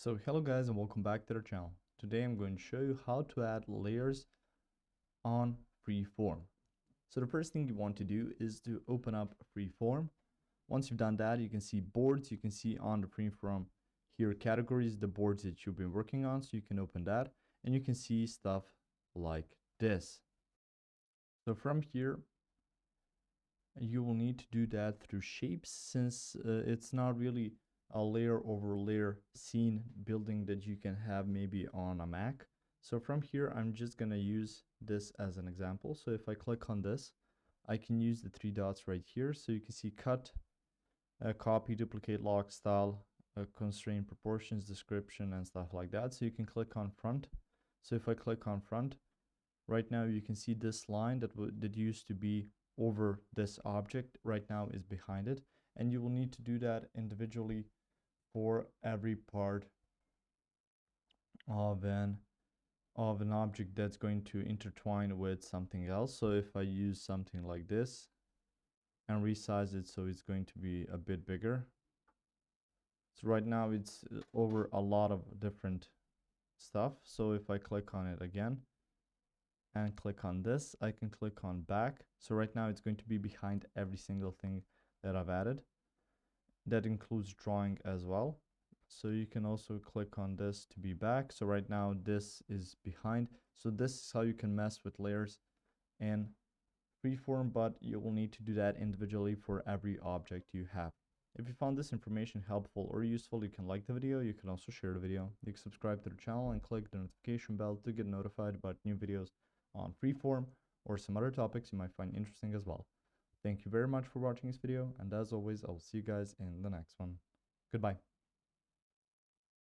So hello guys and welcome back to the channel. Today I'm going to show you how to add layers on FreeForm. So the first thing you want to do is to open up FreeForm. Once you've done that, you can see boards. You can see on the FreeForm here categories, the boards that you've been working on. So you can open that and you can see stuff like this. So from here, you will need to do that through shapes since it's not really a layer over layer scene building that you can have maybe on a Mac. So from here, I'm just going to use this as an example. So if I click on this, I can use the three dots right here. So you can see cut, copy, duplicate, lock, style, constraint, proportions, description, and stuff like that. So you can click on front. So if I click on front, right now you can see this line that used to be over this object right now is behind it, and you will need to do that individually for every part of an object that's going to intertwine with something else. So if I use something like this and resize it so it's going to be a bit bigger, so right now it's over a lot of different stuff. So if I click on it again and click on this, I can click on back. So right now it's going to be behind every single thing that I've added. That includes drawing as well. So you can also click on this to be back. So right now this is behind. So this is how you can mess with layers in FreeForm, but you will need to do that individually for every object you have. If you found this information helpful or useful, you can like the video. You can also share the video. You can subscribe to the channel and click the notification bell to get notified about new videos on FreeForm or some other topics you might find interesting as well. Thank you very much for watching this video, and as always, I will see you guys in the next one. Goodbye.